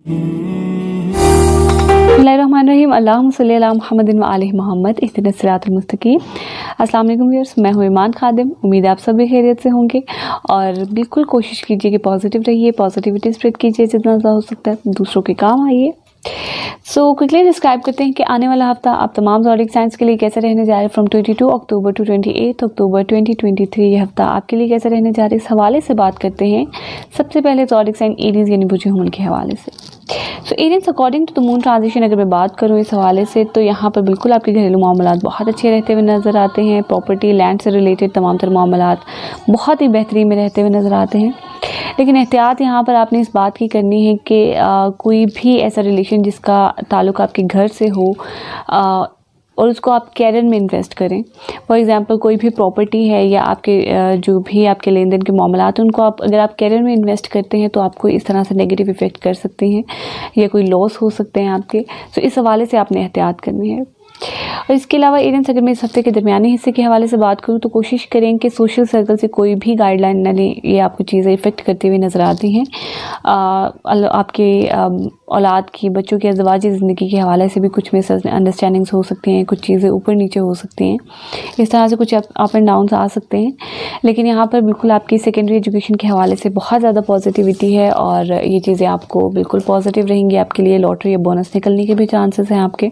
बिस्मिल्लाहिर्रहमानिर्रहीम। अल्लाहुम्मा सल्ली अला मुहम्मदिन व आलि मोहम्मद इहदिनस सिरातल मुस्तकीम। अस्सलाम वालेकुम व्यूअर्स, मैं हूँ ईमान खादिम। उम्मीद है आप सभी खैरियत से होंगे और बिल्कुल कोशिश कीजिए कि पॉजिटिव रहिए, पॉजिटिविटी स्प्रेड कीजिए जितना ज़्यादा हो सकता है, दूसरों के काम आइए। सो क्विकली डिस्क्राइब करते हैं कि आने वाला हफ्ता आप तमाम ज़ोडिक साइंस के लिए कैसे रहने जा रहे हैं। फ्रॉम 22 अक्टूबर टू 28 अक्टूबर 2023 ये हफ्ता आपके लिए कैसे रहने जा रहे हैं, इस हवाले से बात करते हैं। सबसे पहले ज़ोडिक साइन एरीज़ यानी बुझे हुमल के हवाले से। So Arians according to the moon transition अगर मैं बात करूँ इस हवाले से, तो यहाँ पर बिल्कुल आपके घरेलू मामलात बहुत अच्छे रहते हुए नज़र आते हैं। प्रॉपर्टी लैंड से रिलेटेड तमाम तर मामलात बहुत ही बेहतरीन में रहते हुए नज़र आते हैं। लेकिन एहतियात यहाँ पर आपने इस बात की करनी है कि कोई भी ऐसा रिलेशन जिसका ताल्लुक़ आपके घर से हो और उसको आप कैरियर में इन्वेस्ट करें। फॉर एग्ज़ाम्पल कोई भी प्रॉपर्टी है या आपके जो भी आपके लेन देन के मामलात हैं, उनको आप अगर आप कैरियर में इन्वेस्ट करते हैं तो आपको इस तरह से नेगेटिव इफ़ेक्ट कर सकते हैं या कोई लॉस हो सकते हैं आपके। सो इस हवाले से आपने एहतियात करनी है। और इसके अलावा एरियंस अगर मैं इस हफ्ते के दरमियानी हिस्से के हवाले से बात करूँ तो कोशिश करें कि सोशल सर्कल से कोई भी गाइडलाइन न लें, ये आपको चीज़ें इफ़ेक्ट करती हुई नज़र आती हैं। आपके औलाद की, बच्चों की अज़वाजी ज़िंदगी के हवाले से भी कुछ मिसअंडरस्टैंडिंग्स हो सकती हैं, कुछ चीज़ें ऊपर नीचे हो सकती हैं, इस तरह से कुछ अप एंड डाउन्स आ सकते हैं। लेकिन यहाँ पर बिल्कुल आपकी सेकेंडरी एजुकेशन के हवाले से बहुत ज़्यादा पॉजिटिविटी है और ये चीज़ें आपको बिल्कुल पॉजिटिव रहेंगी। आपके लिए लॉटरी या बोनस निकलने के भी चांसेस हैं आपके।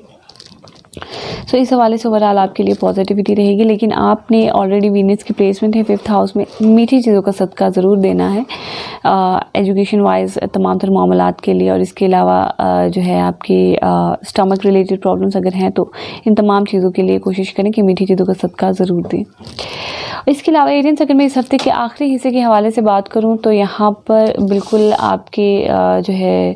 सो इस हवाले से ओवरऑल आपके लिए पॉजिटिविटी रहेगी। लेकिन आपने ऑलरेडी वीनस की प्लेसमेंट है 5th हाउस में, मीठी चीज़ों का सदका ज़रूर देना है एजुकेशन वाइज तमाम तर मामलात के लिए। और इसके अलावा जो है आपकी स्टमक रिलेटेड प्रॉब्लम्स अगर हैं तो इन तमाम चीज़ों के लिए कोशिश करें कि मीठी चीज़ों का सदका ज़रूर दें। इसके अलावा एरियंस अगर मैं इस हफ्ते के आखिरी हिस्से के हवाले से बात करूं तो यहाँ पर बिल्कुल आपके जो है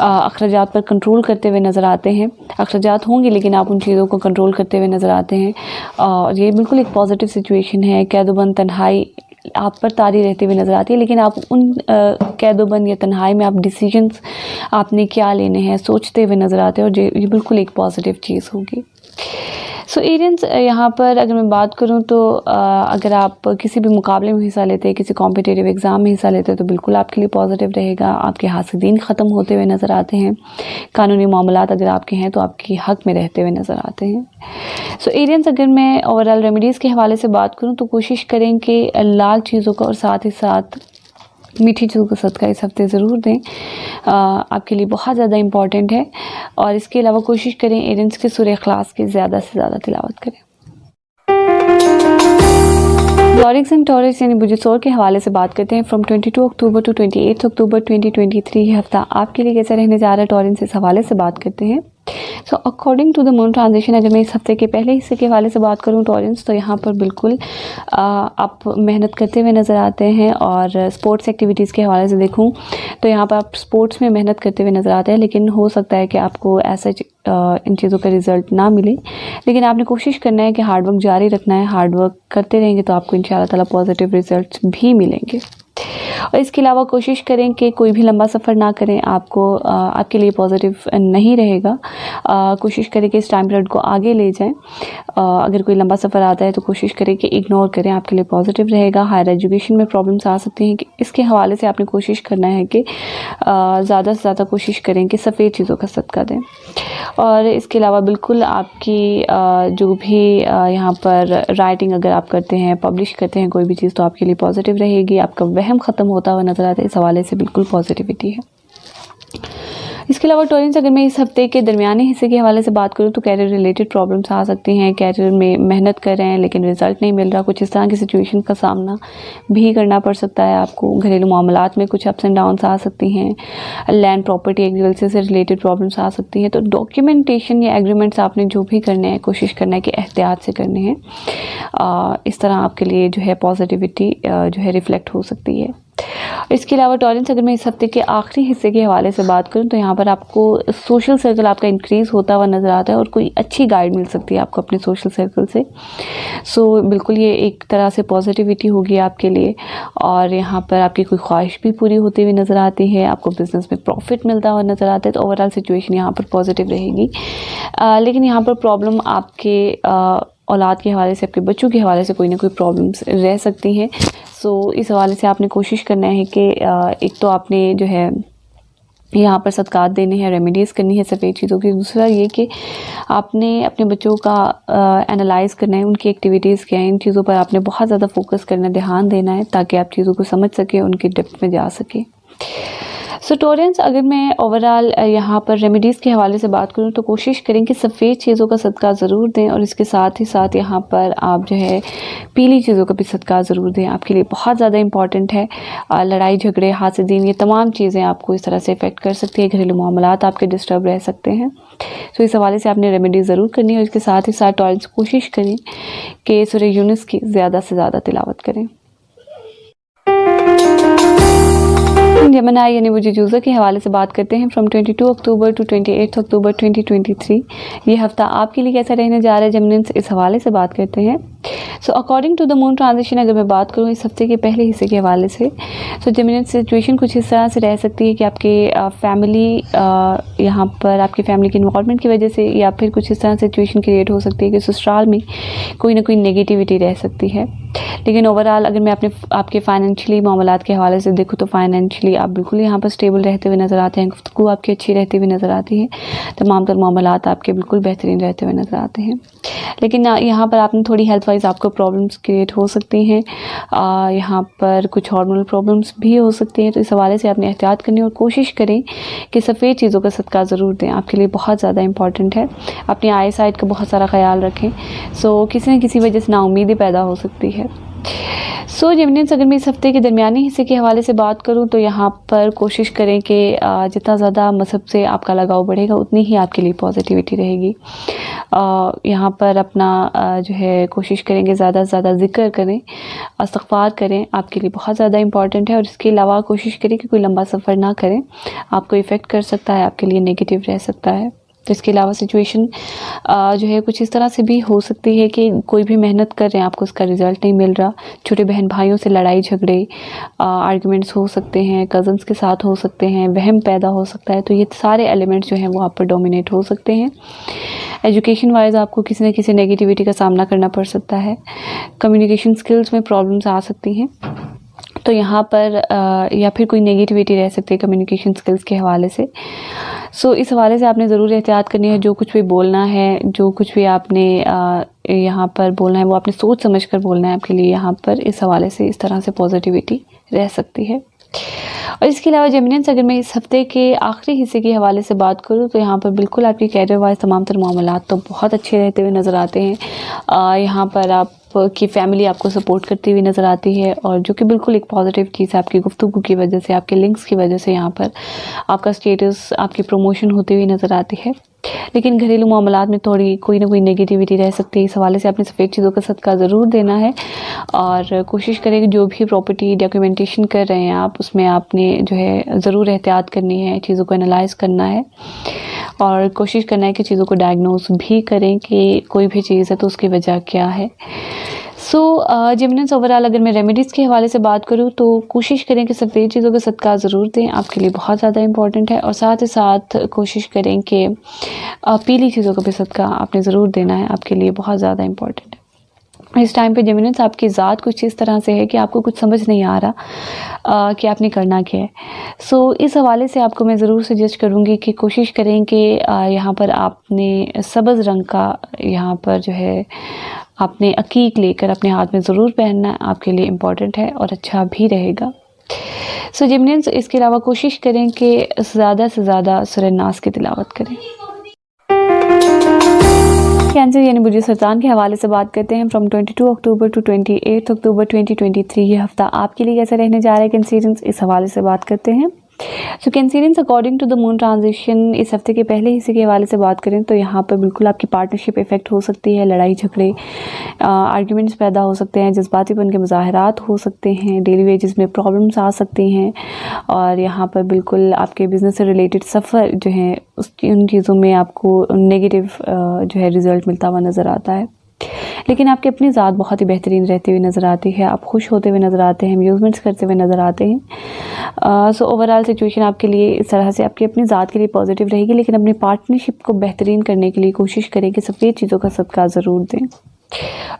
अखराजात पर कंट्रोल करते हुए नज़र आते हैं। अखराजात होंगे लेकिन आप उन चीज़ों को कंट्रोल करते हुए नज़र आते हैं और ये बिल्कुल एक पॉजिटिव सिचुएशन है। कैदोबंद तन्हाई आप पर तारी रहती हुई नज़र आती है, लेकिन आप उन कैदोबंद या तन्हाई में आप डिसीजंस आपने क्या लेने हैं सोचते हुए नज़र आते हैं और ये बिल्कुल एक पॉजिटिव चीज़ होगी। सो एरियंस यहाँ पर अगर मैं बात करूँ तो अगर आप किसी भी मुकाबले में हिस्सा लेते हैं, किसी कॉम्पिटिटिव एग्ज़ाम में हिस्सा लेते हैं तो बिल्कुल आपके लिए पॉजिटिव रहेगा। आपके हासिदीन ख़त्म होते हुए नज़र आते हैं। कानूनी मामलात अगर आपके हैं तो आपके हक़ में रहते हुए नज़र आते हैं। सो एरियंस अगर मैं ओवरऑल रेमेडीज़ के हवाले से बात करूँ तो कोशिश करें कि लाल चीज़ों का और साथ ही साथ मीठी चीज़ों का सदका इस हफ्ते ज़रूर दें, आपके लिए बहुत ज़्यादा इम्पॉर्टेंट है। और इसके अलावा कोशिश करें एरियंस के सूरह इखलास की ज़्यादा से ज़्यादा तिलावत करें। टॉरिक्स एंड टॉरस यानी बुझे के हवाले से बात करते हैं। फ्रॉम 22 अक्टूबर टू 28 अक्टूबर 2023 ये हफ्ता आपके लिए कैसे रहने जा रहा है, टॉरेंस इस हवाले से बात करते हैं। So according to the moon transition अगर मैं इस हफ्ते के पहले हिस्से के हवाले से बात करूं टॉरेंस, तो यहाँ पर बिल्कुल आप मेहनत करते हुए नज़र आते हैं। और स्पोर्ट्स एक्टिविटीज़ के हवाले से देखूं तो यहाँ पर आप स्पोर्ट्स में मेहनत करते हुए नज़र आते हैं, लेकिन हो सकता है कि आपको ऐसा इन चीज़ों का रिज़ल्ट ना मिले। लेकिन आपने कोशिश करना है कि हार्डवर्क जारी रखना है। हार्डवर्क करते रहेंगे तो आपको इंशाअल्लाह ताला पॉजिटिव रिज़ल्ट्स भी मिलेंगे। और इसके अलावा कोशिश करें कि कोई भी लंबा सफ़र ना करें, आपको आपके लिए पॉजिटिव नहीं रहेगा। कोशिश करें कि इस टाइम पीरियड को आगे ले जाएं। अगर कोई लंबा सफ़र आता है तो कोशिश करें कि इग्नोर करें, आपके लिए पॉजिटिव रहेगा। हायर एजुकेशन में प्रॉब्लम्स आ सकती हैं कि इसके हवाले से आपने कोशिश करना है कि ज़्यादा से ज़्यादा कोशिश करें कि सफ़ेद चीज़ों का सदका दें। और इसके अलावा बिल्कुल आपकी जो भी यहाँ पर राइटिंग अगर आप करते हैं, पब्लिश करते हैं कोई भी चीज़, तो आपके लिए पॉजिटिव रहेगी। आपका वहम ख़त्म होता हुआ नज़र आता है, इस हवाले से बिल्कुल पॉजिटिविटी है। इसके अलावा टॉरेंस अगर मैं इस हफ्ते के दरमियानी हिस्से के हवाले से बात करूँ तो कैरियर रिलेटेड प्रॉब्लम्स आ सकती हैं। कैरियर में मेहनत कर रहे हैं लेकिन रिज़ल्ट नहीं मिल रहा, कुछ इस तरह की सिचुएशन का सामना भी करना पड़ सकता है आपको। घरेलू मामलात में कुछ अप्स एंड डाउन्स आ सकती हैं। लैंड प्रॉपर्टी एग्रीकल्चर से रिलेटेड प्रॉब्लम्स आ सकती हैं। तो डॉक्यूमेंटेशन या एग्रीमेंट्स आपने जो भी करने हैं कोशिश करना है कि एहतियात से करने हैं। इस तरह आपके लिए जो है पॉजिटिविटी जो है रिफ्लेक्ट हो सकती है। इसके अलावा टॉरेंस अगर मैं इस हफ्ते के आखिरी हिस्से के हवाले से बात करूं तो यहाँ पर आपको सोशल सर्कल आपका इंक्रीज़ होता हुआ नज़र आता है और कोई अच्छी गाइड मिल सकती है आपको अपने सोशल सर्कल से। सो बिल्कुल ये एक तरह से पॉजिटिविटी होगी आपके लिए। और यहाँ पर आपकी कोई ख्वाहिश भी पूरी होती हुई नज़र आती है, आपको बिज़नेस में प्रॉफिट मिलता हुआ नज़र आता है। तो ओवरऑल सिचुएशन यहाँ पर पॉजिटिव रहेगी। लेकिन यहाँ पर प्रॉब्लम आपके औलाद के हवाले से, आपके बच्चों के हवाले से कोई ना कोई प्रॉब्लम्स रह सकती हैं। सो इस हवाले से आपने कोशिश करना है कि एक तो आपने जो है यहाँ पर सदक़ात देने हैं, रेमेडीज़ करनी है सफ़ेद चीज़ों की। दूसरा ये कि आपने अपने बच्चों का एनालाइज़ करना है, उनकी एक्टिविटीज़ क्या हैं, इन चीज़ों पर आपने बहुत ज़्यादा फोकस करना है, ध्यान देना है, ताकि आप चीज़ों को समझ सकें, उनकी डेप्थ में जा सकें। सो टॉलरेंस, अगर मैं ओवरऑल यहाँ पर रेमेडीज़ के हवाले से बात करूँ तो कोशिश करें कि सफ़ेद चीज़ों का सदका ज़रूर दें, और इसके साथ ही साथ यहाँ पर आप जो है पीली चीज़ों का भी सदका ज़रूर दें। आपके लिए बहुत ज़्यादा इंपॉर्टेंट है। लड़ाई झगड़े, हासिदीन, ये तमाम चीज़ें आपको इस तरह से इफ़ेक्ट कर सकती है, घरेलू मामलात आपके डिस्टर्ब रह सकते हैं। तो इस हवाले से आपने रेमेडी ज़रूर करनी है, और इसके साथ ही साथ टॉलरेंस कोशिश करें कि सूरह यूनुस की ज़्यादा से ज़्यादा तिलावत करें। जमनाई यानी वजह जूज़ा के हवाले से बात करते हैं। फ्रॉम 22 अक्टूबर टू 28 अक्टूबर 2023 ये हफ़्ता आपके लिए कैसा रहने जा रहा है, जेमिनिस, इस हवाले से बात करते हैं। So according to the moon transition, अगर मैं बात करूँ इस हफ्ते के पहले हिस्से के हवाले से, सो जेमिनिस सिचुएशन कुछ इस तरह से रह सकती है कि आपके फैमिली यहाँ पर आपकी फैमिली के इन्वॉल्वमेंट की वजह से, या फिर कुछ इस तरह सिचुएशन क्रिएट हो सकती है कि ससुराल में कोई ना कोई नेगेटिविटी रह सकती है। लेकिन ओवरऑल अगर मैं आपके फाइनेंशियली मामलात के हवाले से देखूँ तो फाइनेंशियली आप बिल्कुल यहाँ पर स्टेबल रहते हुए नज़र आते हैं, गुफ्तगू आपकी अच्छी रहती हुई नज़र आती है, तमाम तर मामलात आपके बिल्कुल बेहतरीन रहते हुए नज़र आते हैं। लेकिन यहाँ पर आपने थोड़ी हेल्थ वाइज आपको प्रॉब्लम्स क्रिएट हो सकती हैं, यहाँ पर कुछ हार्मोनल प्रॉब्लम्स भी हो सकती हैं। तो इस हवाले से आपने एहतियात करनी और कोशिश करें कि सफ़ेद चीज़ों का सदका ज़रूर दें, आपके लिए बहुत ज़्यादा इंपॉर्टेंट है। अपनी आई साइट का बहुत सारा ख्याल रखें। सो किसी न किसी वजह से नाउमीदी पैदा हो सकती है। सो जेमिनिस, अगर मैं इस हफ्ते के दरमियानी हिस्से के हवाले से बात करूं तो यहाँ पर कोशिश करें कि जितना ज़्यादा मज़हब से आपका लगाव बढ़ेगा उतनी ही आपके लिए पॉजिटिविटी रहेगी। यहाँ पर अपना जो है कोशिश करेंगे ज़्यादा से ज़्यादा ज़िक्र करें, इस्तिग़फ़ार करें, आपके लिए बहुत ज़्यादा इंपॉर्टेंट है। और इसके अलावा कोशिश करें कि कोई लंबा सफ़र ना करें, आपको इफ़ेक्ट कर सकता है, आपके लिए नेगेटिव रह सकता है। तो इसके अलावा सिचुएशन जो है कुछ इस तरह से भी हो सकती है कि कोई भी मेहनत कर रहे हैं, आपको उसका रिज़ल्ट नहीं मिल रहा। छोटे बहन भाइयों से लड़ाई झगड़े, आर्गुमेंट्स हो सकते हैं, कज़न्स के साथ हो सकते हैं, वहम पैदा हो सकता है। तो ये सारे एलिमेंट्स जो हैं वो आप पर डोमिनेट हो सकते हैं। एजुकेशन वाइज आपको किसी न किसी नेगेटिविटी का सामना करना पड़ सकता है। कम्युनिकेशन स्किल्स में प्रॉब्लम्स आ सकती हैं, तो यहाँ पर या फिर कोई नेगेटिविटी रह सकती है कम्युनिकेशन स्किल्स के हवाले से। सो इस हवाले से आपने ज़रूर एहतियात करनी है। जो कुछ भी बोलना है, जो कुछ भी आपने यहाँ पर बोलना है, वो आपने सोच समझ कर बोलना है। आपके लिए यहाँ पर इस हवाले से इस तरह से पॉजिटिविटी रह सकती है। और इसके अलावा जेमिनिस, अगर मैं इस हफ्ते के आखिरी हिस्से के हवाले से बात करूँ तो यहाँ पर बिल्कुल आपकी कैरियर वाइज तमाम तर मामलात तो बहुत अच्छे रहते हुए नज़र आते हैं। यहाँ पर आपकी फ़ैमिली आपको सपोर्ट करती हुई नज़र आती है, और जो कि बिल्कुल एक पॉजिटिव चीज़ है। आपकी गुफ्तगू की वजह से, आपके लिंक्स की वजह से यहाँ पर आपका स्टेटस, आपकी प्रमोशन होती हुई नज़र आती है। लेकिन घरेलू मामलात में थोड़ी कोई ना कोई नेगेटिविटी रह सकती है। इस हवाले से आपने सफ़ेद चीज़ों का सदका ज़रूर देना है, और कोशिश करें कि जो भी प्रॉपर्टी डॉक्यूमेंटेशन कर रहे हैं आप, उसमें आपने जो है ज़रूर एहतियात करनी है, चीज़ों को एनालाइज़ करना है, और कोशिश करना है कि चीज़ों को डायग्नोस भी करें कि कोई भी चीज़ है तो उसकी वजह क्या है। सो जेमिनिस, ओवरऑल अगर मैं रेमेडीज़ के हवाले से बात करूँ तो कोशिश करें कि सफ़ेद चीज़ों का सदका ज़रूर दें, आपके लिए बहुत ज़्यादा इंपॉर्टेंट है। और साथ ही साथ कोशिश करें कि पीली चीज़ों का भी सदका आपने ज़रूर देना है, आपके लिए बहुत ज़्यादा इंपॉर्टेंट है। इस टाइम पे जेमिनिस, आपकी ज़ात कुछ इस तरह से है कि आपको कुछ समझ नहीं आ रहा कि आपने करना क्या है। सो इस हवाले से आपको मैं ज़रूर सजेस्ट करूँगी कि कोशिश करें कि यहाँ पर आपने सब्ज़ रंग का यहाँ पर जो है आपने अकीक लेकर अपने हाथ में ज़रूर पहनना, आपके लिए इम्पॉर्टेंट है और अच्छा भी रहेगा। सो जेमिनिस, इसके अलावा कोशिश करें कि ज़्यादा से ज़्यादा सूरह नास की तिलावत करें। कैंसर यानी बुर्ज सरतान के हवाले से बात करते हैं। फ्रॉम 22 अक्टूबर टू 28 अक्टूबर 2023 ये हफ़्ता आपके लिए कैसा रहने जा रहा है कैंसरियंस, इस हवाले से बात करते हैं। So Cancerians, according to the moon transition, इस हफ्ते के पहले हिस्से के हवाले से बात करें तो यहाँ पर बिल्कुल आपकी पार्टनरशिप इफेक्ट हो सकती है। लड़ाई झगड़े, आर्ग्यूमेंट्स पैदा हो सकते हैं, जज्बातीपन के मुजाहरात हो सकते हैं, डेली वेजेस में प्रॉब्लम्स आ सकती हैं, और यहाँ पर बिल्कुल आपके बिज़नेस से रिलेटेड सफ़र जो है उन चीज़ों में आपको नेगेटिव जो है रिज़ल्ट मिलता हुआ नज़र आता है। लेकिन आपकी अपनी ज़ात बहुत ही बेहतरीन रहती हुई नज़र आती है, आप खुश होते हुए नज़र आते हैं, अम्यूज़मेंट्स करते हुए नज़र आते हैं। सो ओवरऑल सिचुएशन आपके लिए इस तरह से आपकी अपनी ज़ात के लिए पॉजिटिव रहेगी। लेकिन अपनी पार्टनरशिप को बेहतरीन करने के लिए कोशिश करें कि सफ़ेद चीज़ों का सदका ज़रूर दें।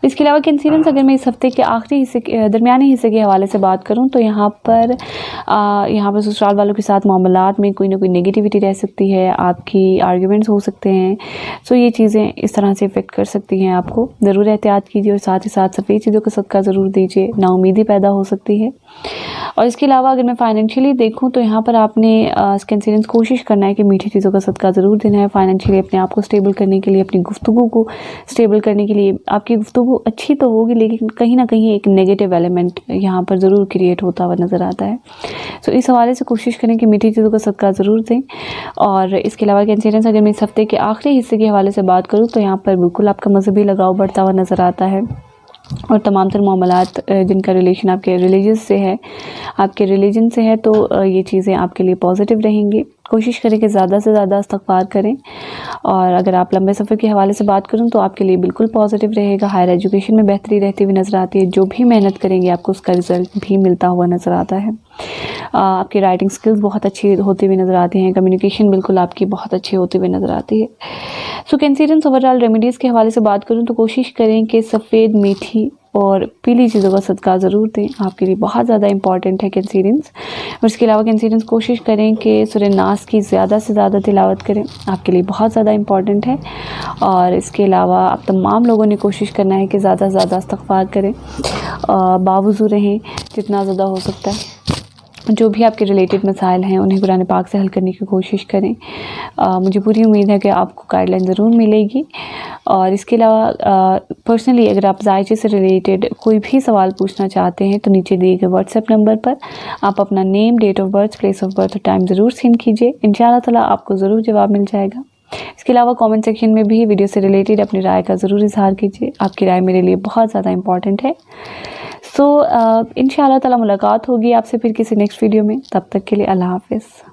इसके अलावा कैंसियरेंस अगर मैं इस हफ्ते के आखिरी हिस्से दरमियाने हिस्से के हवाले से बात करूं तो यहाँ पर ससुराल वालों के साथ मामलात में कोई ना कोई नेगेटिविटी रह सकती है, आपकी आर्ग्यूमेंट्स हो सकते हैं। सो ये चीज़ें इस तरह से इफ़ेक्ट कर सकती हैं आपको। ज़रूर एहतियात कीजिए और साथ ही साथ सफ़ेद चीज़ों का सदका ज़रूर दीजिए, नाउमीदी पैदा हो सकती है। और इसके अलावा अगर मैं फाइनेंशियली देखूं तो यहाँ पर आपने कैंसियरेंस कोशिश करना है कि मीठी चीज़ों का सदका ज़रूर देना है। फाइनेंशियली अपने आप को स्टेबल करने के लिए, अपनी गुफ्तगू को स्टेबल करने के लिए। आपकी गुफ्तगू अच्छी तो होगी लेकिन कहीं ना कहीं एक नेगेटिव एलिमेंट यहाँ पर ज़रूर क्रिएट होता हुआ नज़र आता है। सो इस हवाले से कोशिश करें कि मीठी चीज़ों का सदका ज़रूर दें। और इसके अलावा कैंसियरेंस अगर मैं इस हफ्ते के आखिरी हिस्से के हवाले से बात करूँ तो यहाँ पर बिल्कुल आपका मजहबी लगाव बढ़ता हुआ नज़र आता है और तमाम तर मामलात जिनका रिलेशन आपके रिलीजियस से है, आपके रिलीजन से है, तो ये चीज़ें आपके लिए पॉजिटिव रहेंगी। कोशिश करें कि ज़्यादा से ज़्यादा इस्तग़फ़ार करें। और अगर आप लंबे सफ़र के हवाले से बात करूं तो आपके लिए बिल्कुल पॉजिटिव रहेगा। हायर एजुकेशन में बेहतरी रहती हुई नज़र आती है। जो भी मेहनत करेंगे आपको उसका रिज़ल्ट भी मिलता हुआ नज़र आता है। आपकी राइटिंग स्किल्स बहुत अच्छी होती हुई नज़र आती हैं। कम्युनिकेशन बिल्कुल आपकी बहुत अच्छी होती हुई नज़र आती है। सो कैंसियरेंस ओवरऑल रेमेडीज़ के हवाले से बात करूँ तो कोशिश करें कि सफ़ेद, मीठी और पीली चीज़ों का सदका ज़रूर दें। आपके लिए बहुत ज़्यादा इंपॉर्टेंट है कैंसियरेंस। और इसके अलावा कैंसियरेंस कोशिश करें कि सूरह नास की ज़्यादा से ज़्यादा तिलावत करें, आपके लिए बहुत ज़्यादा इंपॉर्टेंट है। और इसके अलावा आप तमाम लोगों ने कोशिश करना है कि ज़्यादा से ज़्यादा इस्तग़फ़ार करें, बावज़ू रहें जितना ज़्यादा हो सकता है। जो भी आपके रिलेटेड मसाइल हैं उन्हें कुरान पाक से हल करने की कोशिश करें। मुझे पूरी उम्मीद है कि आपको गाइडलाइन ज़रूर मिलेगी। और इसके अलावा पर्सनली अगर आप जायचे से रिलेटेड कोई भी सवाल पूछना चाहते हैं तो नीचे दिए गए व्हाट्सएप नंबर पर आप अपना name, date of birth, place of birth और टाइम ज़रूर सेंड कीजिए। इंशाअल्लाह ताला आपको ज़रूर जवाब मिल जाएगा। इसके अलावा कमेंट सेक्शन में भी वीडियो से रिलेटेड अपनी राय का ज़रूर इजहार कीजिए। आपकी राय मेरे लिए बहुत ज़्यादा इंपॉर्टेंट है। सो इंशाअल्लाह ताला मुलाकात होगी आपसे फिर किसी नेक्स्ट वीडियो में। तब तक के लिए अल्लाह हाफ़िज़।